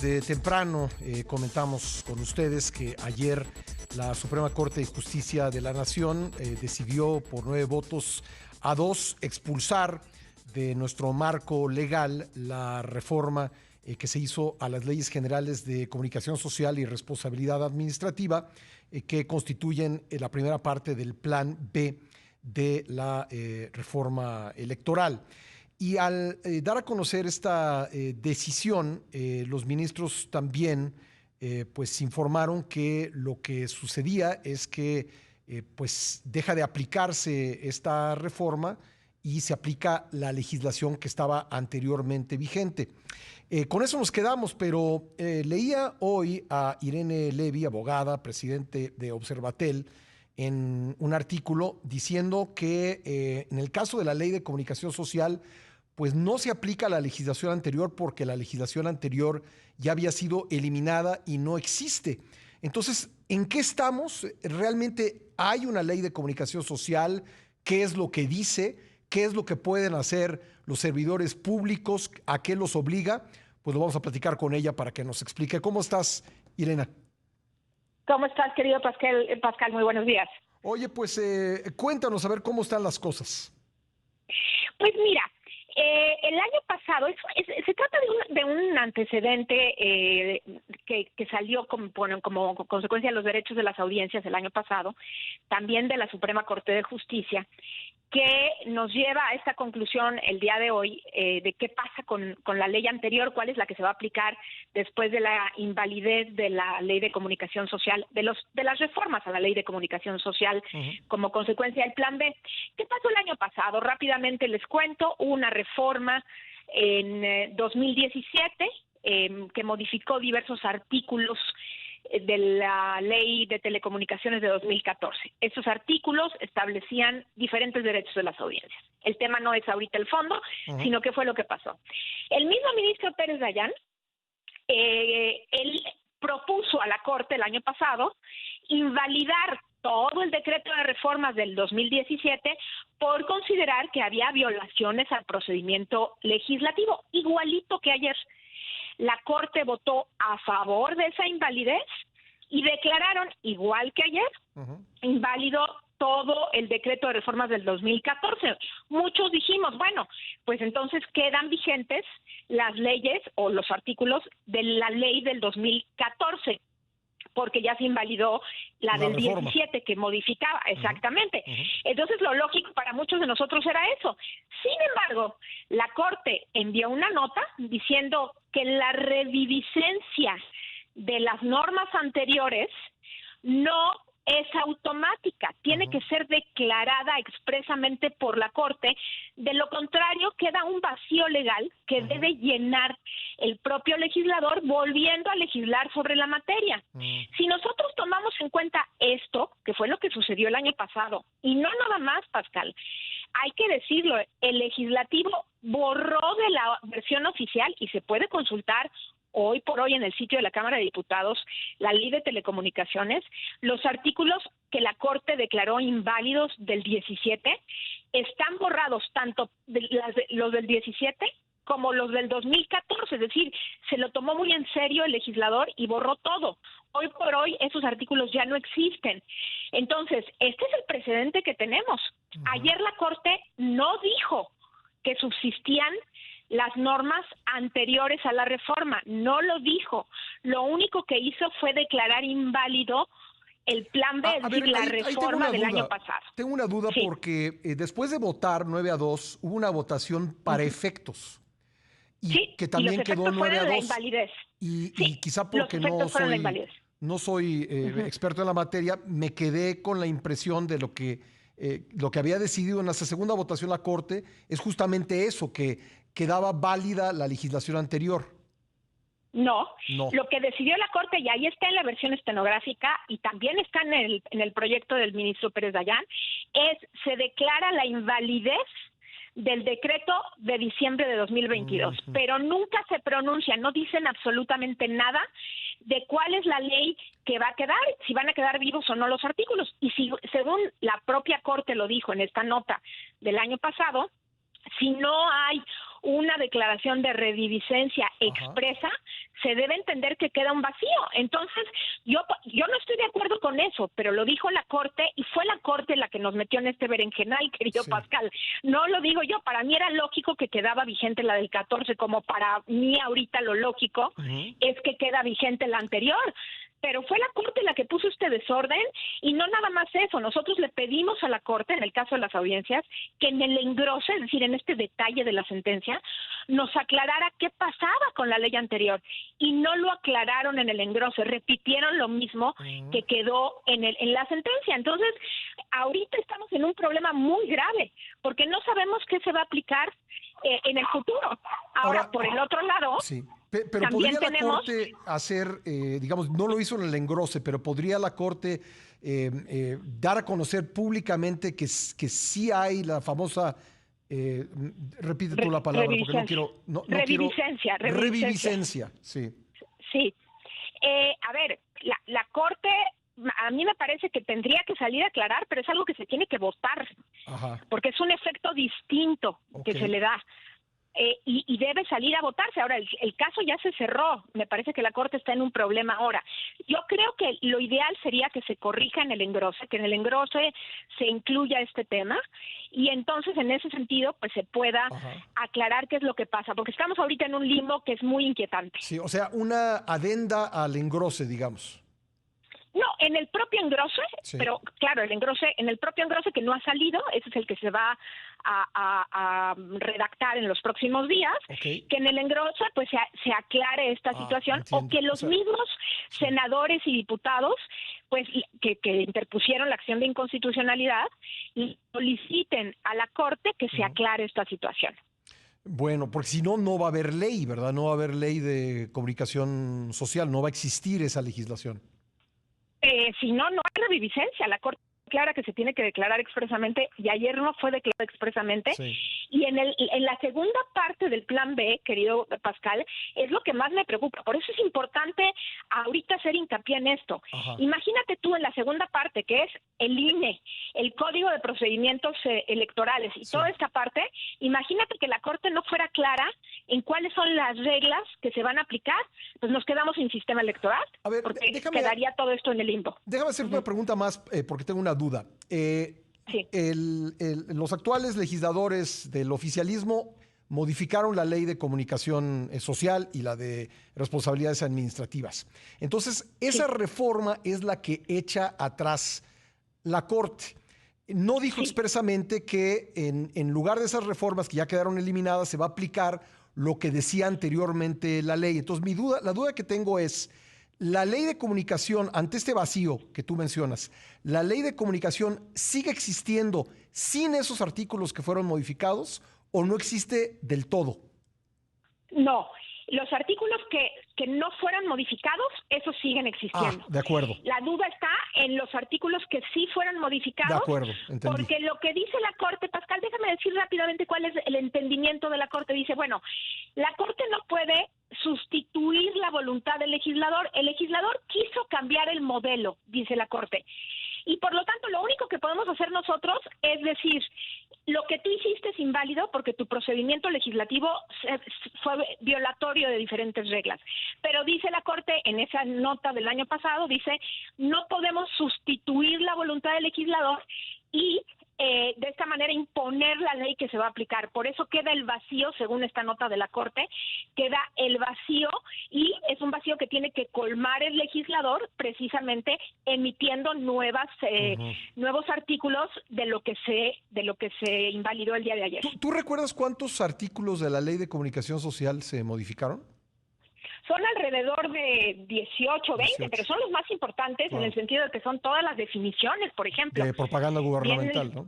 Desde temprano comentamos con ustedes que ayer la Suprema Corte de Justicia de la Nación decidió por 9 votos a 2 expulsar de nuestro marco legal la reforma que se hizo a las leyes generales de comunicación social y responsabilidad administrativa que constituyen la primera parte del Plan B de la reforma electoral. Y al dar a conocer esta decisión, los ministros también pues informaron que lo que sucedía es que pues deja de aplicarse esta reforma y se aplica la legislación que estaba anteriormente vigente. Con eso nos quedamos, pero leía hoy a Irene Levy, abogada, presidente de Observatel, en un artículo diciendo que en el caso de la Ley de Comunicación Social, pues no se aplica la legislación anterior porque la legislación anterior ya había sido eliminada y no existe. Entonces, ¿en qué estamos? ¿Realmente hay una ley de comunicación social? ¿Qué es lo que dice? ¿Qué es lo que pueden hacer los servidores públicos? ¿A qué los obliga? Pues lo vamos a platicar con ella para que nos explique. ¿Cómo estás, Irena? ¿Cómo estás, querido Pascal? Muy buenos días. Oye, pues cuéntanos a ver cómo están las cosas. Pues mira, el año pasado, se trata de un antecedente que salió como consecuencia de los derechos de las audiencias el año pasado, también de la Suprema Corte de Justicia, que nos lleva a esta conclusión el día de hoy de qué pasa con la ley anterior, cuál es la que se va a aplicar después de la invalidez de la Ley de Comunicación Social, de las reformas a la Ley de Comunicación Social como consecuencia del Plan B. ¿Qué pasó el año pasado? Rápidamente les cuento, hubo una reforma en 2017 que modificó diversos artículos de la Ley de Telecomunicaciones de 2014. Estos artículos establecían diferentes derechos de las audiencias. El tema no es ahorita el fondo, sino qué fue lo que pasó. El mismo ministro Pérez Dayán, él propuso a la Corte el año pasado invalidar todo el decreto de reformas del 2017 por considerar que había violaciones al procedimiento legislativo, igualito que ayer. La Corte votó a favor de esa invalidez y declararon, igual que ayer, inválido todo el decreto de reformas del 2014. Muchos dijimos, bueno, pues entonces quedan vigentes las leyes o los artículos de la ley del 2014, porque ya se invalidó la del reforma. 17 que modificaba, exactamente. Entonces lo lógico para muchos de nosotros era eso. Sin embargo, la Corte envió una nota diciendo que la reviviscencia de las normas anteriores no es automática, tiene que ser declarada expresamente por la Corte, de lo contrario queda un vacío legal que debe llenar el propio legislador volviendo a legislar sobre la materia. Si nosotros tomamos en cuenta esto, que fue lo que sucedió el año pasado, y no nada más, Pascal, hay que decirlo, el legislativo borró de la versión oficial y se puede consultar hoy por hoy en el sitio de la Cámara de Diputados, la Ley de Telecomunicaciones, los artículos que la Corte declaró inválidos del 17 están borrados, tanto los del 17 como los del 2014, es decir, se lo tomó muy en serio el legislador y borró todo. Hoy por hoy esos artículos ya no existen. Entonces, este es el precedente que tenemos. Ayer la Corte no dijo que subsistían las normas anteriores a la reforma, no lo dijo. Lo único que hizo fue declarar inválido el Plan B, es decir, la reforma del año pasado. Tengo una duda porque después de votar 9-2, hubo una votación para efectos. Y que también quedó 9-2. Y quizá porque no soy experto en la materia, me quedé con la impresión de lo que había decidido en la segunda votación la Corte es justamente eso, que quedaba válida la legislación anterior. No, lo que decidió la Corte, y ahí está en la versión estenográfica y también está en el proyecto del ministro Pérez Dayán, se declara la invalidez del decreto de diciembre de 2022, pero nunca se pronuncia, no dicen absolutamente nada de cuál es la ley que va a quedar, si van a quedar vivos o no los artículos. Y si, según la propia Corte lo dijo en esta nota del año pasado, si no hay una declaración de rediviscencia expresa, se debe entender que queda un vacío. Entonces, yo no estoy de acuerdo con eso, pero lo dijo la Corte y fue la Corte la que nos metió en este berenjenal, querido Pascal. No lo digo yo, para mí era lógico que quedaba vigente la del 14, como para mí ahorita lo lógico es que queda vigente la anterior. Pero fue la Corte la que puso este desorden y no nada más eso. Nosotros le pedimos a la Corte, en el caso de las audiencias, que en el engrose, es decir, en este detalle de la sentencia, nos aclarara qué pasaba con la ley anterior. Y no lo aclararon en el engrose, repitieron lo mismo que quedó en la sentencia. Entonces, ahorita estamos en un problema muy grave, porque no sabemos qué se va a aplicar en el futuro. Ahora, por el otro lado... Sí. Pero ¿podría la Corte hacer, digamos, no lo hizo en el engrose, pero podría la Corte dar a conocer públicamente que sí hay la famosa, repite tú la palabra, porque no quiero... Reviviscencia. Reviviscencia, sí. Sí. A ver, la Corte... A mí me parece que tendría que salir a aclarar, pero es algo que se tiene que votar, porque es un efecto distinto que se le da. Y debe salir a votarse. Ahora, el caso ya se cerró. Me parece que la Corte está en un problema ahora. Yo creo que lo ideal sería que se corrija en el engrose, que en el engrose se incluya este tema y entonces en ese sentido pues se pueda aclarar qué es lo que pasa, porque estamos ahorita en un limbo que es muy inquietante. Sí, o sea, una adenda al engrose, digamos. No, en el propio engrose, pero claro, en el propio engrose que no ha salido, ese es el que se va a redactar en los próximos días, que en el engrose pues se aclare esta situación, entiendo. O que los mismos senadores y diputados pues que interpusieron la acción de inconstitucionalidad soliciten a la Corte que se aclare esta situación. Bueno, porque si no, no va a haber ley, ¿verdad? No va a haber ley de comunicación social, no va a existir esa legislación. Si no, no hay reviviscencia. La Corte declara que se tiene que declarar expresamente y ayer no fue declarado expresamente. Y en la segunda parte del plan B, querido Pascal, es lo que más me preocupa. Por eso es importante ahorita hacer hincapié en esto. Imagínate tú en la segunda parte, que es el INE, el Código de Procedimientos Electorales y toda esta parte, imagínate que la Corte no fuera clara en cuáles son las reglas que se van a aplicar, pues nos quedamos sin sistema electoral, porque quedaría todo esto en el limbo. Déjame hacer una pregunta más, porque tengo una duda. Los actuales legisladores del oficialismo modificaron la ley de comunicación social y la de responsabilidades administrativas. Entonces, esa reforma es la que echa atrás la Corte. No dijo expresamente que en lugar de esas reformas que ya quedaron eliminadas, se va a aplicar lo que decía anteriormente la ley. Entonces, la duda que tengo es, la ley de comunicación, ante este vacío que tú mencionas, ¿la ley de comunicación sigue existiendo sin esos artículos que fueron modificados o no existe del todo? No, los artículos que no fueran modificados, esos siguen existiendo. De acuerdo. La duda está en los artículos que sí fueran modificados. De acuerdo, entendí. Porque lo que dice la Corte, Pascal, déjame decir rápidamente cuál es el entendimiento de la Corte. Dice, bueno, la Corte no puede sustituir la voluntad del legislador. El legislador quiso cambiar el modelo, dice la Corte. Y por lo tanto, lo único que podemos hacer nosotros es decir, lo que tú hiciste es inválido porque tu procedimiento legislativo fue violatorio de diferentes reglas. Pero dice la Corte, en esa nota del año pasado, dice, no podemos sustituir la voluntad del legislador y de esta manera imponer la ley que se va a aplicar. Por eso queda el vacío, según esta nota de la Corte, queda el vacío y es un vacío que tiene que colmar el legislador precisamente emitiendo nuevos artículos de lo que se invalidó el día de ayer. ¿Tú recuerdas cuántos artículos de la Ley de Comunicación Social se modificaron? Son alrededor de 18, 20, pero son los más importantes en el sentido de que son todas las definiciones, por ejemplo. De propaganda gubernamental, ¿no?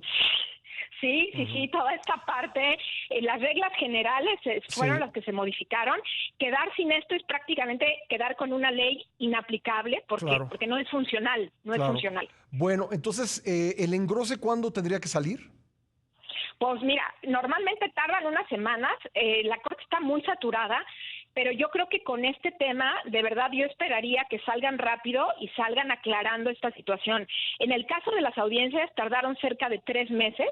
Sí, toda esta parte, las reglas generales fueron las que se modificaron. Quedar sin esto es prácticamente quedar con una ley inaplicable porque no es funcional, es funcional. Bueno, entonces, ¿el engrose cuándo tendría que salir? Pues mira, normalmente tardan unas semanas, la Corte está muy saturada, pero yo creo que con este tema, de verdad, yo esperaría que salgan rápido y salgan aclarando esta situación. En el caso de las audiencias, tardaron cerca de 3 meses.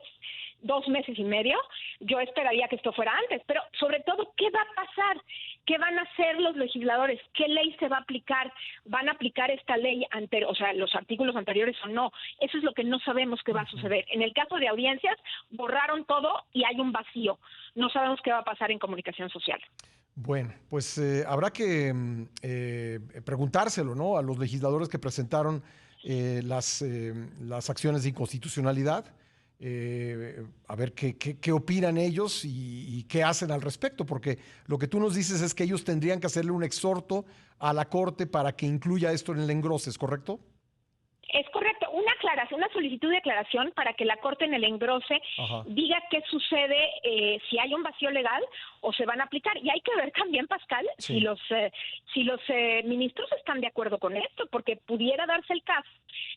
2 meses y medio. Yo esperaría que esto fuera antes, pero sobre todo, ¿qué va a pasar? ¿Qué van a hacer los legisladores? ¿Qué ley se va a aplicar? ¿Van a aplicar esta ley anterior, o sea, los artículos anteriores o no? Eso es lo que no sabemos qué va a suceder. En el caso de audiencias, borraron todo y hay un vacío. No sabemos qué va a pasar en comunicación social. Bueno, pues habrá que preguntárselo, ¿no? A los legisladores que presentaron las acciones de inconstitucionalidad, a ver qué opinan ellos y qué hacen al respecto, porque lo que tú nos dices es que ellos tendrían que hacerle un exhorto a la Corte para que incluya esto en el engrose, ¿es correcto? Es correcto, una aclaración, una solicitud de aclaración para que la Corte en el engrose diga qué sucede si hay un vacío legal o se van a aplicar. Y hay que ver también, Pascal, si los ministros están de acuerdo con esto, porque pudiera darse el caso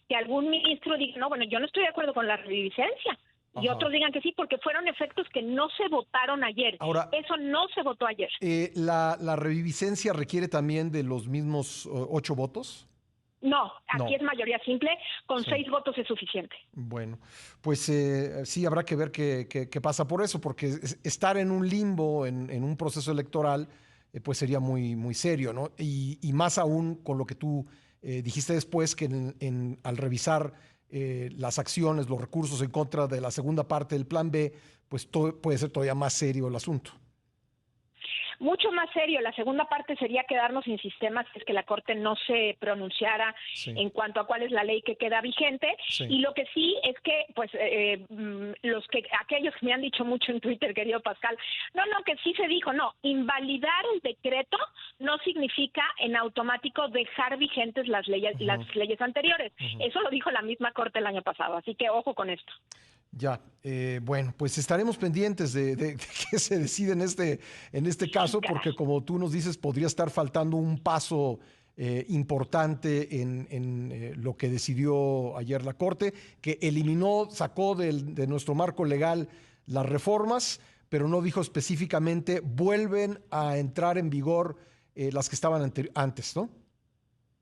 que algún ministro diga, no, bueno, yo no estoy de acuerdo con la reviviscencia. Y otros digan que sí, porque fueron efectos que no se votaron ayer. Ahora, eso no se votó ayer. ¿La reviviscencia requiere también de los mismos 8 votos? No, aquí es mayoría simple, con 6 votos es suficiente. Bueno, pues sí habrá que ver qué pasa por eso, porque estar en un limbo, en un proceso electoral, pues sería muy, muy serio, ¿no? Y más aún con lo que tú dijiste después, que al revisar las acciones, los recursos en contra de la segunda parte del Plan B, pues puede ser todavía más serio el asunto. Mucho más serio. La segunda parte sería quedarnos sin sistemas, es que la Corte no se pronunciara en cuanto a cuál es la ley que queda vigente. Y lo que sí es que, pues, aquellos que me han dicho mucho en Twitter, querido Pascal, no, que sí se dijo, no, invalidar el decreto no significa en automático dejar vigentes las leyes anteriores. Eso lo dijo la misma Corte el año pasado, así que ojo con esto. Ya, bueno, pues estaremos pendientes de qué se decide en este caso, porque como tú nos dices, podría estar faltando un paso importante en lo que decidió ayer la Corte, que sacó de nuestro marco legal las reformas, pero no dijo específicamente, vuelven a entrar en vigor las que estaban antes, ¿no?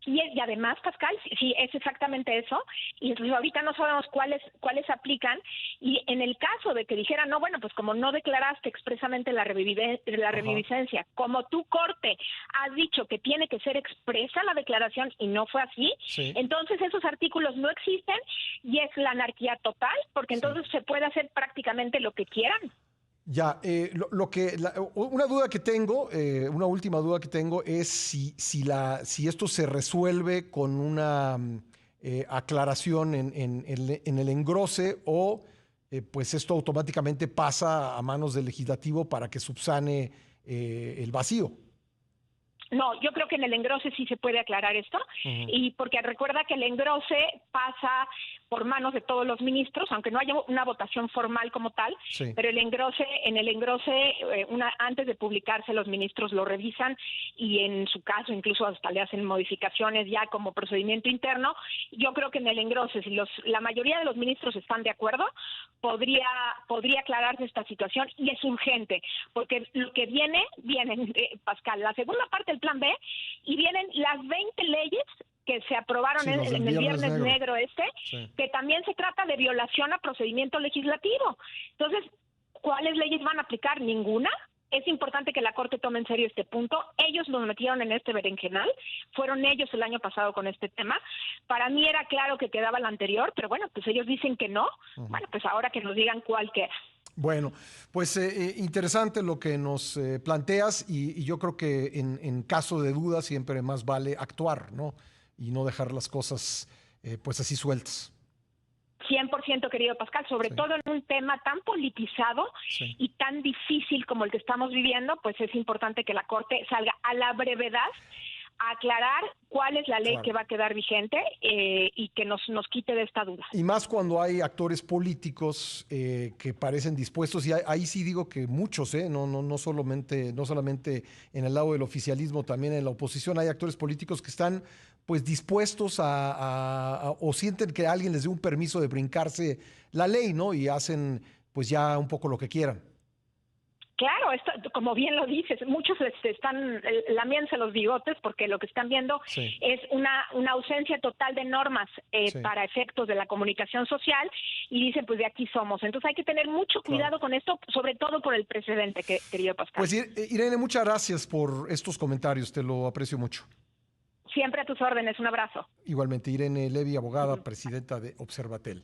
Y además, Pascal, sí, es exactamente eso. Y ahorita no sabemos cuáles aplican. Y en el caso de que dijeran, no, bueno, pues como no declaraste expresamente la reviviscencia, como tu Corte has dicho que tiene que ser expresa la declaración y no fue así, entonces esos artículos no existen y es la anarquía total, porque entonces se puede hacer prácticamente lo que quieran. Ya, una duda que tengo, una última duda que tengo es si esto se resuelve con una aclaración en el engrose o pues esto automáticamente pasa a manos del legislativo para que subsane el vacío. No, yo creo que en el engrose sí se puede aclarar esto, y porque recuerda que el engrose pasa por manos de todos los ministros, aunque no haya una votación formal como tal, pero en el engrose, antes de publicarse, los ministros lo revisan y en su caso incluso hasta le hacen modificaciones ya como procedimiento interno. Yo creo que en el engrose, si la mayoría de los ministros están de acuerdo, podría aclararse esta situación, y es urgente, porque lo que viene, Pascal, la segunda parte del Plan B, y vienen las 20 leyes que se aprobaron en el Viernes Negro que también se trata de violación a procedimiento legislativo. Entonces, ¿cuáles leyes van a aplicar? Ninguna. Es importante que la Corte tome en serio este punto. Ellos nos metieron en este berenjenal, fueron ellos el año pasado con este tema. Para mí era claro que quedaba la anterior, pero bueno, pues ellos dicen que no. Bueno, pues ahora que nos digan cuál queda. Bueno, pues interesante lo que nos planteas, y yo creo que en caso de duda siempre más vale actuar, ¿no? Y no dejar las cosas pues así sueltas. 100%, querido Pascal, sobre todo en un tema tan politizado y tan difícil como el que estamos viviendo, pues es importante que la Corte salga a la brevedad a aclarar cuál es la ley que va a quedar vigente y que nos quite de esta duda. Y más cuando hay actores políticos que parecen dispuestos, y ahí sí digo que muchos, no solamente en el lado del oficialismo, también en la oposición hay actores políticos que están pues dispuestos o sienten que alguien les dé un permiso de brincarse la ley, ¿no? Y hacen pues ya un poco lo que quieran. Claro, esto, como bien lo dices, muchos están lamiéndose los bigotes porque lo que están viendo Sí. es una ausencia total de normas Sí. para efectos de la comunicación social y dicen, pues de aquí somos. Entonces hay que tener mucho cuidado Claro. con esto, sobre todo por el precedente, querido Pascal. Pues Irene, muchas gracias por estos comentarios, te lo aprecio mucho. Siempre a tus órdenes, un abrazo. Igualmente, Irene Levy, abogada, presidenta de Observatel.